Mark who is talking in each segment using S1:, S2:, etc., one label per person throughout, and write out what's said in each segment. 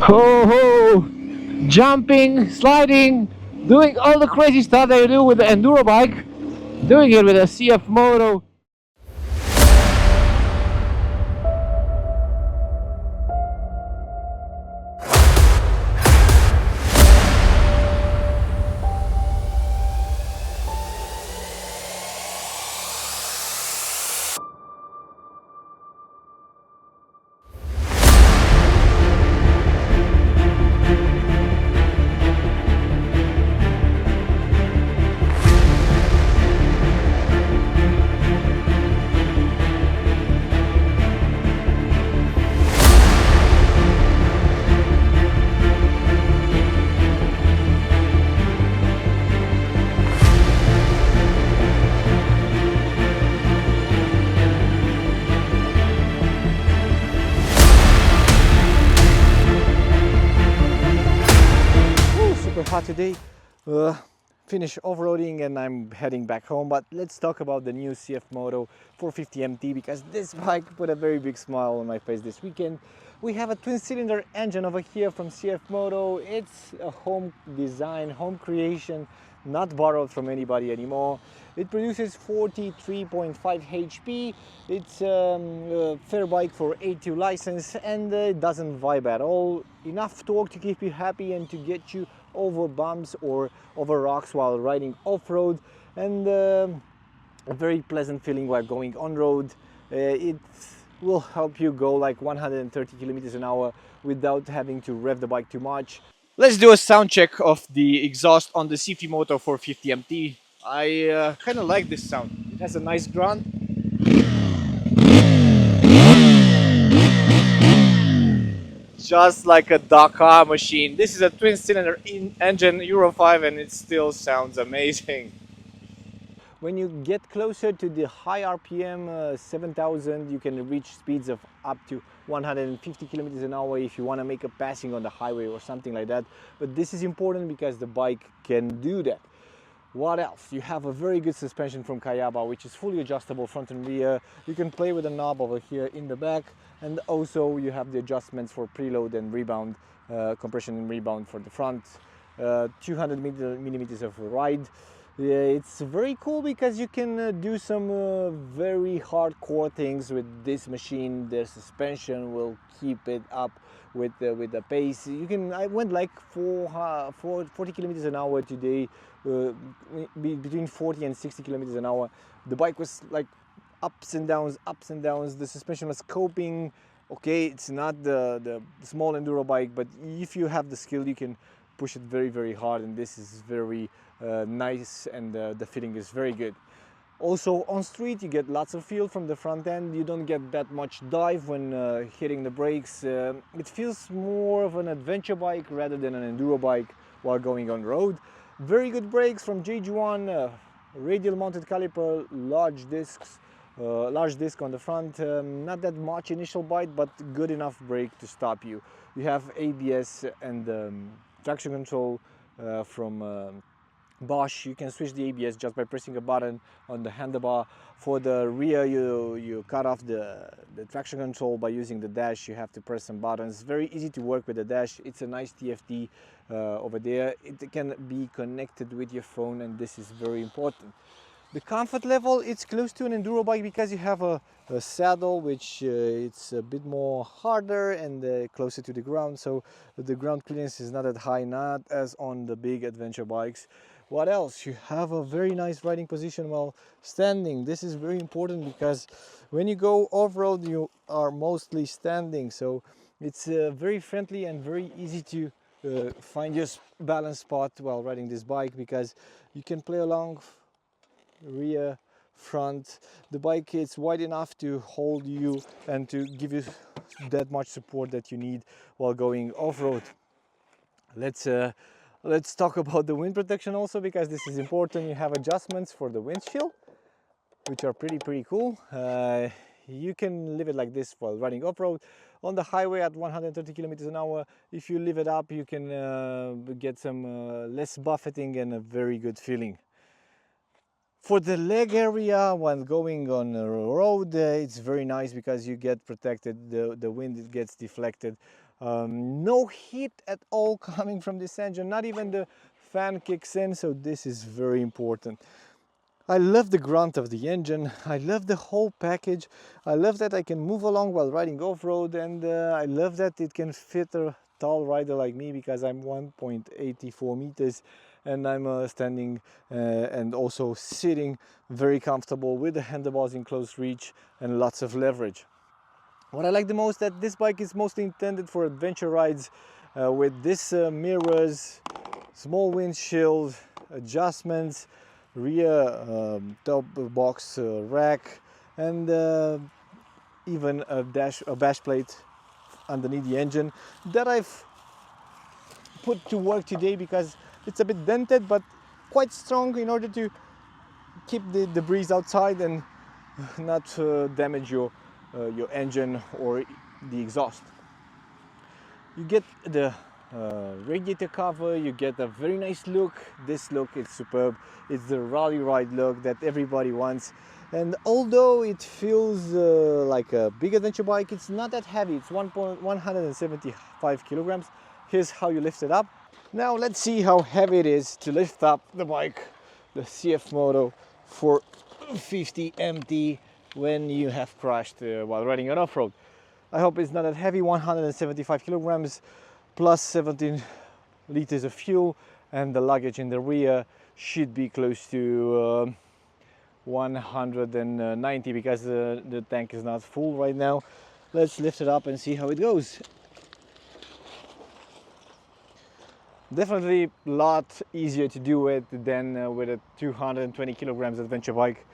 S1: Ho ho! Jumping, sliding, doing all the crazy stuff that you do with the Enduro bike, doing it with a CFMOTO. Super hot today. Finish off-roading and I'm heading back home, but let's talk about the new CFMOTO 450 MT because this bike put a very big smile on my face this weekend. We have a twin-cylinder engine over here from CFMOTO. It's a home design, home creation, not borrowed from anybody anymore. It produces 43.5 HP. It's a fair bike for A2 license and it doesn't vibe at all. Enough torque to keep you happy and to get you over bumps or over rocks while riding off-road, and a very pleasant feeling while going on-road. It will help you go like 130 kilometers an hour without having to rev the bike too much. Let's do a sound check of the exhaust on the CFMOTO 450 MT. I kind of like this sound. It has a nice grunt. Just like a Dakar machine. This is a twin-cylinder engine, Euro 5, and it still sounds amazing. When you get closer to the high RPM 7000, you can reach speeds of up to 150 kilometers an hour if you want to make a passing on the highway or something like that. But this is important because the bike can do that. What else? You have a very good suspension from Kayaba, which is fully adjustable front and rear. You can play with a knob over here in the back, and also you have the adjustments for preload and rebound, compression and rebound for the front. 200 millimeters of ride. It's very cool because you can do some very hardcore things with this machine. The suspension will keep it up with the pace. I went like 40 kilometers an hour today, between 40 and 60 kilometers an hour. The bike was like ups and downs, ups and downs. The suspension was coping. Okay, it's not the small enduro bike, but if you have the skill, you can push it very, very hard, and this is very nice, and the feeling is very good. Also on street you get lots of feel from the front end. You don't get that much dive when hitting the brakes. It feels more of an adventure bike rather than an enduro bike while going on road. Very good brakes from JG1, radial mounted caliper, large discs, large disc on the front. Not that much initial bite, but good enough brake to stop you. You have ABS and traction control from Bosch. You can switch the ABS just by pressing a button on the handlebar. For the rear, you cut off the traction control by using the dash. You have to press some buttons. Very easy to work with the dash. It's a nice TFT over there. It can be connected with your phone, and this is very important. The comfort level, it's close to an enduro bike because you have a saddle which it's a bit more harder and closer to the ground, so the ground clearance is not that high, not as on the big adventure bikes. What else? You have a very nice riding position while standing. This is very important because when you go off-road you are mostly standing, so it's very friendly and very easy to find your balance spot while riding this bike, because you can play along rear, front. The bike is wide enough to hold you and to give you that much support that you need while going off-road. Let's talk about the wind protection also, because this is important. You have adjustments for the windshield, which are pretty cool. You can leave it like this while riding off-road. On the highway at 130 kilometers an hour, if you leave it up, you can get some less buffeting and a very good feeling. For the leg area when going on a road, it's very nice because you get protected. The wind gets deflected No heat at all coming from this engine, not even the fan kicks in, so this is very important. I love the grunt of the engine, I love the whole package, I love that I can move along while riding off-road, and I love that it can fit a tall rider like me because I'm 1.84 meters and I'm standing and also sitting very comfortable with the handlebars in close reach and lots of leverage. What I like the most that this bike is mostly intended for adventure rides with this mirrors, small windshield, adjustments, rear top box rack, and even a bash plate underneath the engine that I've put to work today because it's a bit dented but quite strong in order to keep the debris outside and not damage your engine or the exhaust. You get the radiator cover, you get a very nice look. This look is superb. It's the rally ride look that everybody wants. And although it feels like a big adventure bike, it's not that heavy. It's 175 kilograms. Here's how you lift it up. Now let's see how heavy it is to lift up the bike, the CFMOTO 450 MT, when you have crashed while riding on off-road. I hope it's not that heavy, 175 kilograms plus 17 liters of fuel, and the luggage in the rear should be close to 190 because the tank is not full right now. Let's lift it up and see how it goes. Definitely a lot easier to do it than with a 220 kilograms adventure bike.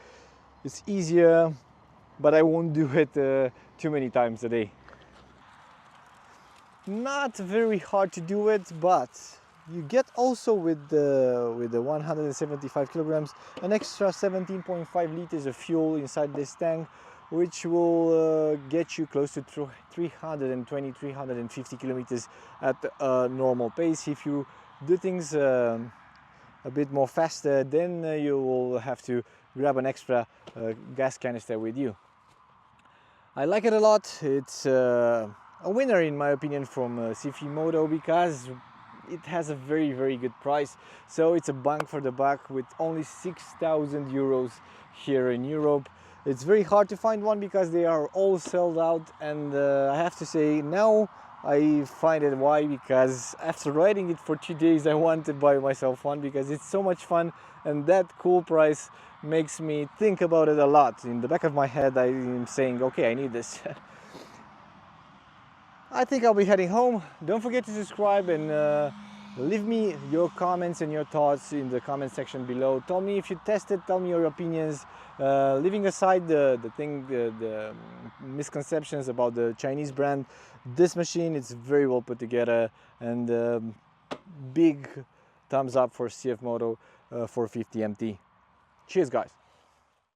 S1: It's easier, but I won't do it too many times a day. Not very hard to do it, but you get also with the 175 kilograms an extra 17.5 liters of fuel inside this tank, which will get you close to 320-350 kilometers at a normal pace. If you do things a bit more faster, then you will have to grab an extra gas canister with you. I like it a lot. It's a winner in my opinion from CFMOTO because it has a very good price. So it's a bang for the buck with only 6,000 euros here in Europe. It's very hard to find one because they are all sold out, and I have to say now I find it why, because after riding it for 2 days I want to buy myself one because it's so much fun, and that cool price makes me think about it a lot. In the back of my head I am saying, okay, I need this. I think I'll be heading home. Don't forget to subscribe and leave me your comments and your thoughts in the comment section below. Tell me if you tested, tell me your opinions. Leaving aside the misconceptions about the Chinese brand, this machine is very well put together, and big thumbs up for CFMOTO 450 MT. Cheers guys!